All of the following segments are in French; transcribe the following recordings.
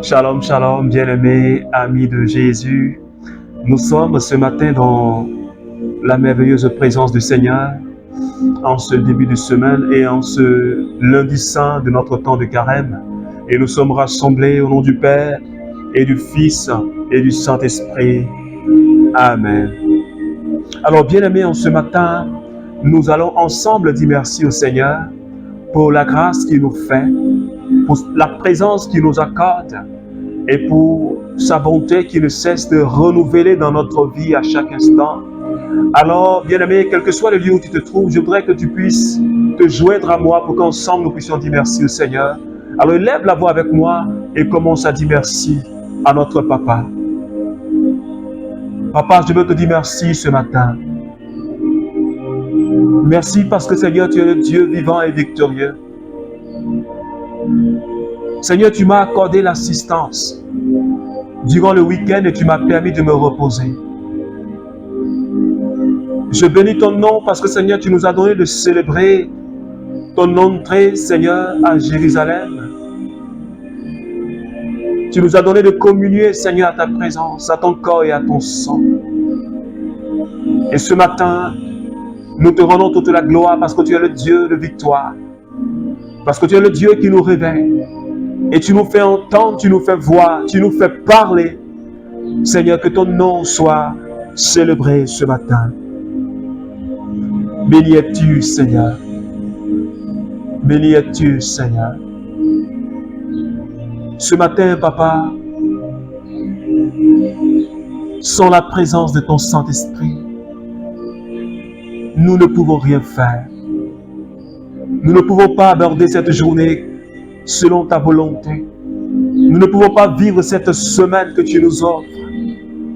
Shalom, shalom, bien-aimés, amis de Jésus. Nous sommes ce matin dans la merveilleuse présence du Seigneur, en ce début de semaine et en ce lundi saint de notre temps de carême. Et nous sommes rassemblés au nom du Père et du Fils et du Saint-Esprit. Amen. Alors, bien-aimés, en ce matin, nous allons ensemble dire merci au Seigneur pour la grâce qu'il nous fait, pour la présence qu'il nous accorde et pour sa bonté qui ne cesse de renouveler dans notre vie à chaque instant. Alors, bien-aimé, quel que soit le lieu où tu te trouves, je voudrais que tu puisses te joindre à moi pour qu'ensemble nous puissions dire merci au Seigneur. Alors, élève la voix avec moi et commence à dire merci à notre Papa. Papa, je veux te dire merci ce matin. Merci parce que, Seigneur, tu es le Dieu vivant et victorieux. Seigneur, tu m'as accordé l'assistance durant le week-end et tu m'as permis de me reposer. Je bénis ton nom parce que, Seigneur, tu nous as donné de célébrer ton entrée, Seigneur, à Jérusalem. Tu nous as donné de communier, Seigneur, à ta présence, à ton corps et à ton sang. Et ce matin, nous te rendons toute la gloire parce que tu es le Dieu de victoire. Parce que tu es le Dieu qui nous réveille. Et tu nous fais entendre, tu nous fais voir, tu nous fais parler. Seigneur, que ton nom soit célébré ce matin. Béni es-tu, Seigneur. Béni es-tu, Seigneur. Ce matin, Papa, sans la présence de ton Saint-Esprit, nous ne pouvons rien faire. Nous ne pouvons pas aborder cette journée selon ta volonté. Nous ne pouvons pas vivre cette semaine que tu nous offres.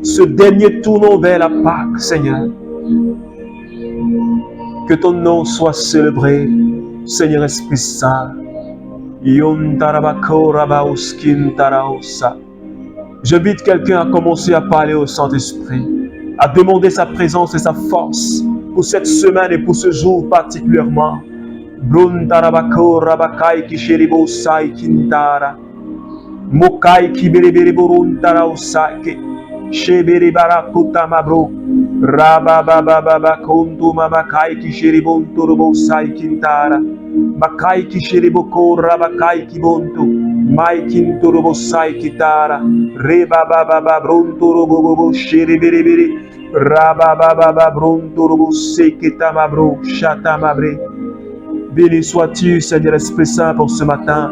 Ce dernier tournant vers la Pâque, Seigneur. Que ton nom soit célébré, Seigneur Esprit Saint. J'invite quelqu'un à commencer à parler au Saint-Esprit, à demander sa présence et sa force pour cette semaine et pour ce jour particulièrement. Bruntarabako rabakai kishiribo sai kintara mokai kibiribiri buruntara usake shebiri barakuta mabro rababababa kuntu mamakai kishiribo turbo sai kintara makai kishiribo ko rabakai kibuntu mai kinturbo sai kitara rebababa brunturubo shiribiri rabababa brunturubo sekita mabro shata mabre. Béni sois-tu, Seigneur Esprit Saint, pour ce matin.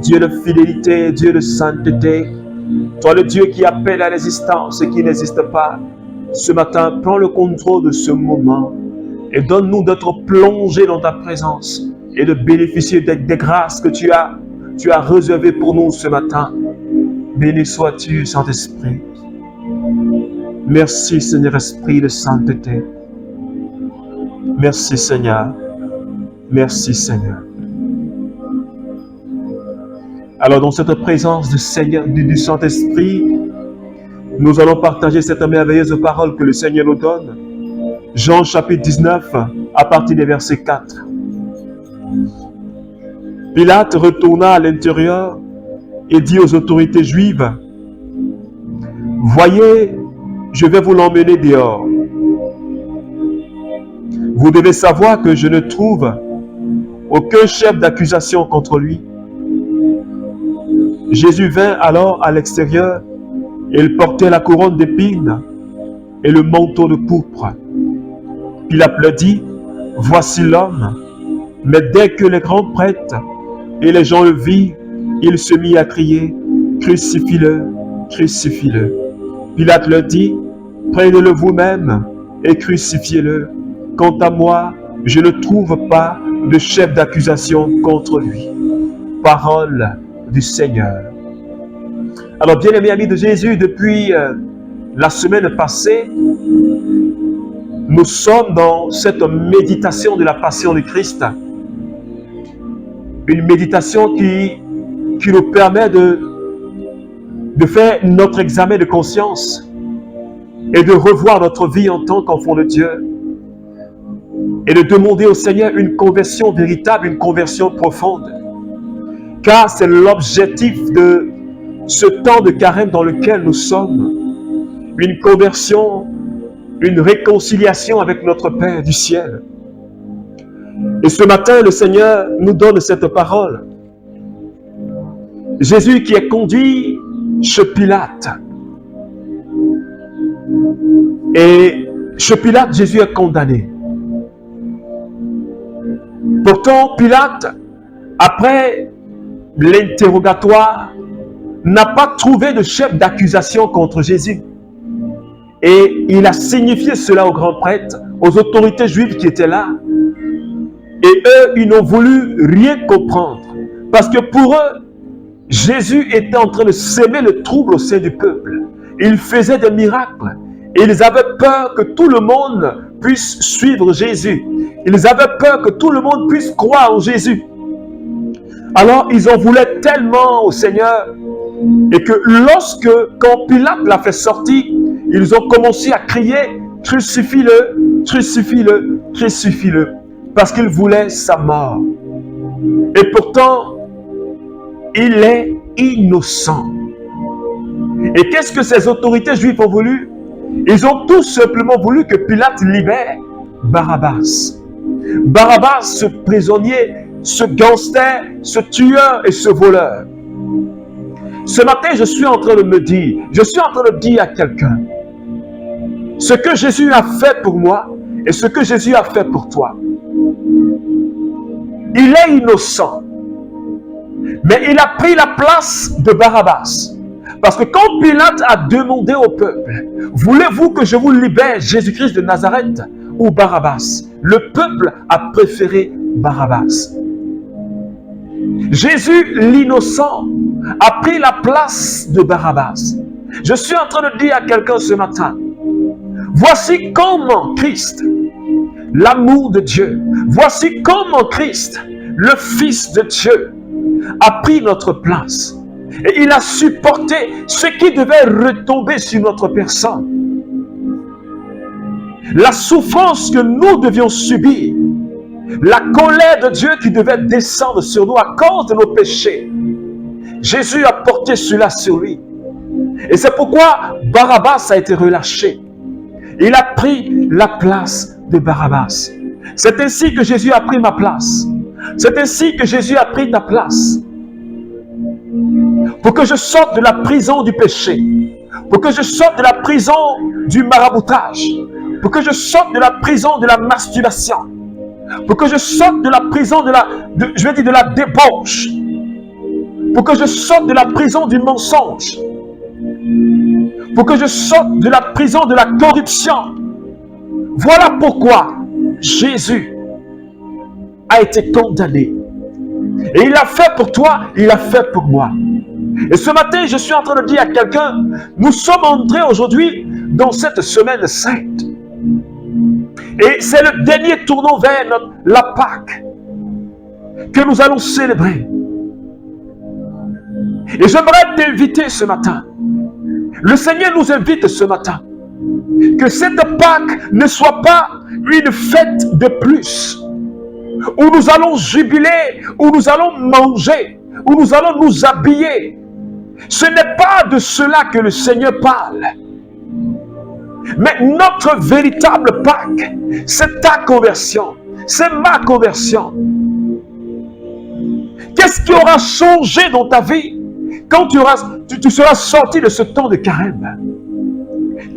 Dieu de fidélité, Dieu de sainteté. Toi, le Dieu qui appelle à l'existence et qui n'existe pas. Ce matin, prends le contrôle de ce moment et donne-nous d'être plongés dans ta présence et de bénéficier des grâces que tu as réservées pour nous ce matin. Béni sois-tu, Saint-Esprit. Merci, Seigneur Esprit de sainteté. Merci, Seigneur. Merci Seigneur. Alors dans cette présence du Seigneur, du Saint-Esprit, nous allons partager cette merveilleuse parole que le Seigneur nous donne. Jean chapitre 19, à partir des versets 4. Pilate retourna à l'intérieur et dit aux autorités juives, « Voyez, je vais vous l'emmener dehors. Vous devez savoir que je ne trouve aucun chef d'accusation contre lui. » Jésus vint alors à l'extérieur et il portait la couronne d'épines et le manteau de pourpre. Pilate leur dit, « Voici l'homme. » Mais dès que les grands prêtres et les gens le virent, il se mit à crier, « Crucifie-le, crucifie-le. » Pilate leur dit, « Prenez-le vous-même et crucifiez-le. Quant à moi, je ne trouve pas de chef d'accusation contre lui. » Parole du Seigneur. Alors, bien-aimés amis de Jésus, depuis la semaine passée, nous sommes dans cette méditation de la passion de Christ. Une méditation qui nous permet de faire notre examen de conscience et de revoir notre vie en tant qu'enfant de Dieu. Et de demander au Seigneur une conversion véritable, une conversion profonde. car c'est l'objectif de ce temps de carême dans lequel nous sommes. Une conversion, une réconciliation avec notre Père du ciel. Et ce matin, le Seigneur nous donne cette parole. Jésus qui est conduit chez Pilate. Et chez Pilate, Jésus est condamné. Pourtant, Pilate, après l'interrogatoire, n'a pas trouvé de chef d'accusation contre Jésus. Et il a signifié cela aux grands prêtres, aux autorités juives qui étaient là. Et eux, ils n'ont voulu rien comprendre. Parce que pour eux, Jésus était en train de s'aimer le trouble au sein du peuple. Il faisait des miracles. Et ils avaient peur que tout le monde puisse suivre Jésus. Ils avaient peur que tout le monde puisse croire en Jésus. Alors, ils en voulaient tellement au Seigneur. Et que quand Pilate l'a fait sortir, ils ont commencé à crier, crucifie-le, crucifie-le, crucifie-le. Parce qu'ils voulaient sa mort. Et pourtant, il est innocent. Et qu'est-ce que ces autorités juives ont voulu? Ils ont tout simplement voulu que Pilate libère Barabbas. Barabbas, ce prisonnier, ce gangster, ce tueur et ce voleur. Ce matin, je suis en train de dire à quelqu'un, ce que Jésus a fait pour moi et ce que Jésus a fait pour toi. Il est innocent, mais il a pris la place de Barabbas. Parce que quand Pilate a demandé au peuple, voulez-vous que je vous libère Jésus-Christ de Nazareth ou Barabbas? Le peuple a préféré Barabbas. Jésus, l'innocent, a pris la place de Barabbas. Je suis en train de dire à quelqu'un ce matin, voici comment Christ, l'amour de Dieu, voici comment Christ, le Fils de Dieu, a pris notre place. Et il a supporté ce qui devait retomber sur notre personne. La souffrance que nous devions subir, la colère de Dieu qui devait descendre sur nous à cause de nos péchés. Jésus a porté cela sur lui. Et c'est pourquoi Barabbas a été relâché. Il a pris la place de Barabbas. C'est ainsi que Jésus a pris ma place. C'est ainsi que Jésus a pris ta place. Pour que je sorte de la prison du péché. Pour que je sorte de la prison du maraboutage. Pour que je sorte de la prison de la masturbation. Pour que je sorte de la prison de la débauche. Pour que je sorte de la prison du mensonge. Pour que je sorte de la prison de la corruption. Voilà pourquoi Jésus a été condamné. Et il a fait pour toi, il a fait pour moi. Et ce matin, je suis en train de dire à quelqu'un, nous sommes entrés aujourd'hui dans cette semaine sainte. Et c'est le dernier tournant vers la Pâque que nous allons célébrer. Et j'aimerais t'inviter ce matin. Le Seigneur nous invite ce matin. Que cette Pâque ne soit pas une fête de plus. Où nous allons jubiler, où nous allons manger, où nous allons nous habiller. Ce n'est pas de cela que le Seigneur parle. Mais notre véritable Pâque, c'est ta conversion. C'est ma conversion. Qu'est-ce qui aura changé dans ta vie quand tu seras sorti de ce temps de carême?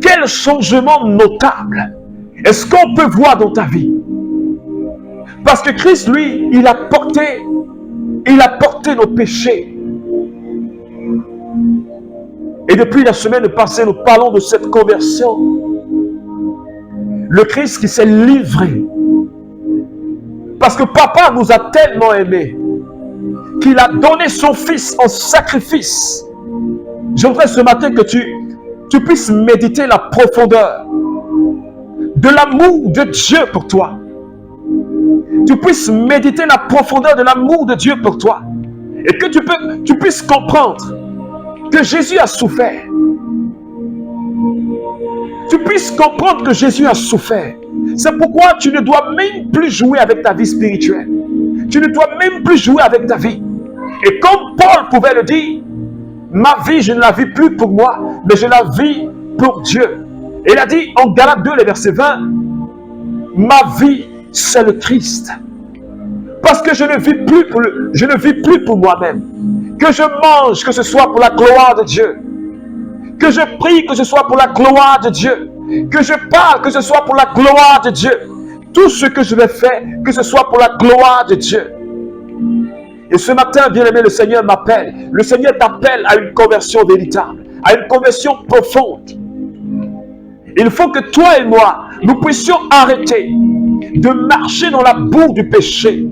Quel changement notable est-ce qu'on peut voir dans ta vie? Parce que Christ, lui, il a porté nos péchés. Et depuis la semaine passée, nous parlons de cette conversion. Le Christ qui s'est livré. Parce que Papa nous a tellement aimés qu'il a donné son Fils en sacrifice. J'aimerais ce matin que tu puisses méditer la profondeur de l'amour de Dieu pour toi. Tu puisses méditer la profondeur de l'amour de Dieu pour toi. Et que tu puisses comprendre que Jésus a souffert. Tu puisses comprendre que Jésus a souffert. C'est pourquoi tu ne dois même plus jouer avec ta vie spirituelle. Tu ne dois même plus jouer avec ta vie. Et comme Paul pouvait le dire, ma vie, je ne la vis plus pour moi, mais je la vis pour Dieu. Et il a dit en Galates 2, le verset 20, ma vie, c'est le Christ. Parce que je ne vis plus pour moi-même. Que je mange, que ce soit pour la gloire de Dieu. Que je prie, que ce soit pour la gloire de Dieu. Que je parle, que ce soit pour la gloire de Dieu. Tout ce que je vais faire, que ce soit pour la gloire de Dieu. Et ce matin, bien-aimé, le Seigneur m'appelle. Le Seigneur t'appelle à une conversion véritable, à une conversion profonde. Il faut que toi et moi, nous puissions arrêter de marcher dans la boue du péché.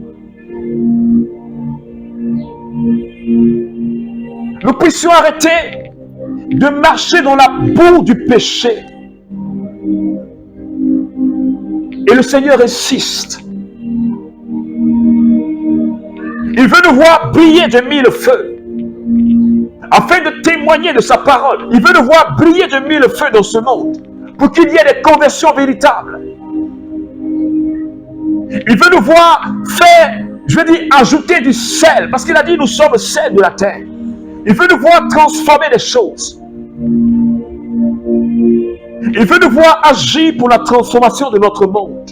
Nous puissions arrêter de marcher dans la boue du péché. Et le Seigneur insiste. Il veut nous voir briller de mille feux, afin de témoigner de sa parole. Il veut nous voir briller de mille feux dans ce monde, pour qu'il y ait des conversions véritables. Il veut nous voir faire, ajouter du sel, parce qu'il a dit nous sommes le sel de la terre. Il veut nous voir transformer les choses. Il veut nous voir agir pour la transformation de notre monde.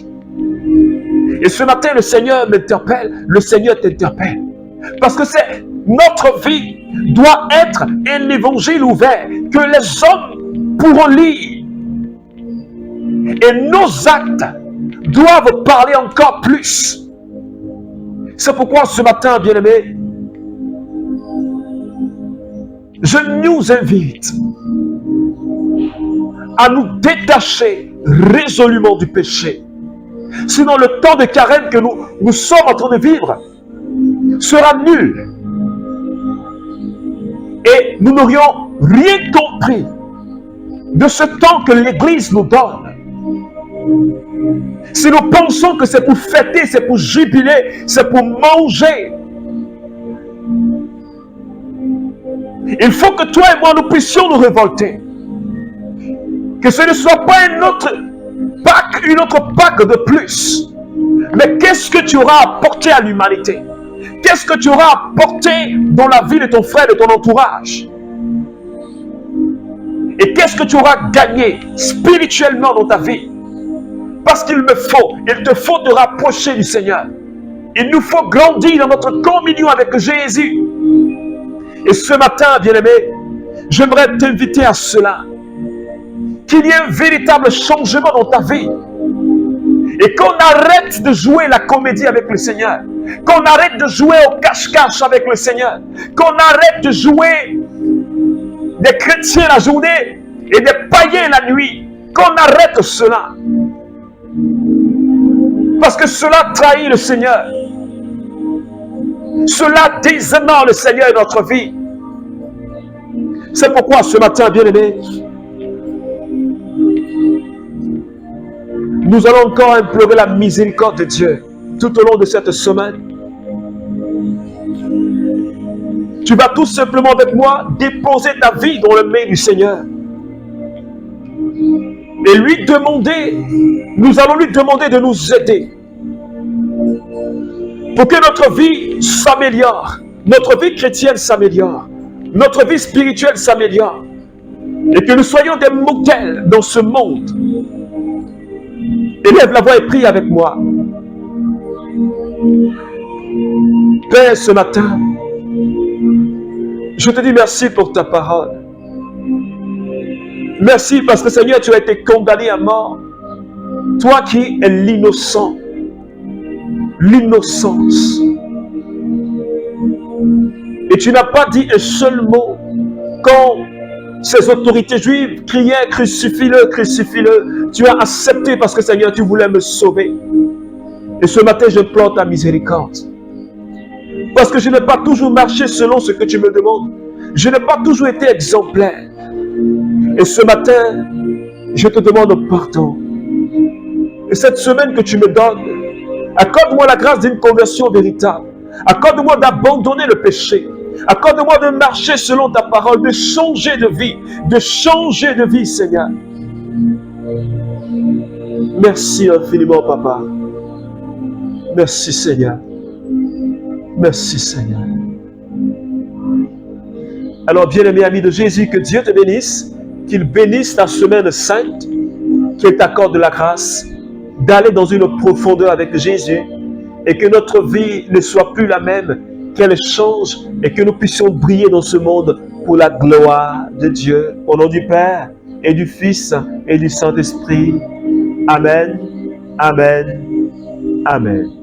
Et ce matin, le Seigneur m'interpelle, le Seigneur t'interpelle. Parce que notre vie doit être un évangile ouvert, que les hommes pourront lire. Et nos actes doivent parler encore plus. C'est pourquoi ce matin, bien-aimés, je nous invite à nous détacher résolument du péché. Sinon, le temps de carême que nous sommes en train de vivre sera nul. Et nous n'aurions rien compris de ce temps que l'Église nous donne. Si nous pensons que c'est pour fêter, c'est pour jubiler, c'est pour manger, il faut que toi et moi nous puissions nous révolter. Que ce ne soit pas une autre Pâque de plus. Mais qu'est-ce que tu auras apporté à l'humanité? Qu'est-ce que tu auras apporté dans la vie de ton frère, de ton entourage? Et qu'est-ce que tu auras gagné spirituellement dans ta vie? Parce qu'il te faut te rapprocher du Seigneur. Il nous faut grandir dans notre communion avec Jésus. Et ce matin, bien-aimé, j'aimerais t'inviter à cela. Qu'il y ait un véritable changement dans ta vie. Et qu'on arrête de jouer la comédie avec le Seigneur. Qu'on arrête de jouer au cache-cache avec le Seigneur. Qu'on arrête de jouer des chrétiens la journée et des païens la nuit. Qu'on arrête cela. Parce que cela trahit le Seigneur. Cela déshonore le Seigneur dans notre vie. C'est pourquoi ce matin, bien-aimé, nous allons encore implorer la miséricorde de Dieu tout au long de cette semaine. Tu vas tout simplement avec moi déposer ta vie dans le main du Seigneur. Et lui demander, nous allons lui demander de nous aider pour que notre vie s'améliore, notre vie chrétienne s'améliore, notre vie spirituelle s'améliore et que nous soyons des modèles dans ce monde. Élève la voix et prie avec moi. Père, ce matin, je te dis merci pour ta parole. Merci parce que Seigneur, tu as été condamné à mort. Toi qui es l'innocent, l'innocence. Et tu n'as pas dit un seul mot quand ces autorités juives criaient « Crucifie-le, crucifie-le ». Tu as accepté parce que Seigneur, tu voulais me sauver. Et ce matin, je plante ta miséricorde. Parce que je n'ai pas toujours marché selon ce que tu me demandes. Je n'ai pas toujours été exemplaire. Et ce matin, je te demande pardon. Et cette semaine que tu me donnes, accorde-moi la grâce d'une conversion véritable. Accorde-moi d'abandonner le péché. Accorde-moi de marcher selon ta parole, de changer de vie, Seigneur. Merci infiniment, Papa. Merci, Seigneur. Merci, Seigneur. Alors, bien-aimé ami de Jésus, que Dieu te bénisse, qu'il bénisse ta semaine sainte, qu'il t'accorde la grâce d'aller dans une profondeur avec Jésus et que notre vie ne soit plus la même, qu'elle change et que nous puissions briller dans ce monde pour la gloire de Dieu. Au nom du Père et du Fils et du Saint-Esprit. Amen, Amen, Amen.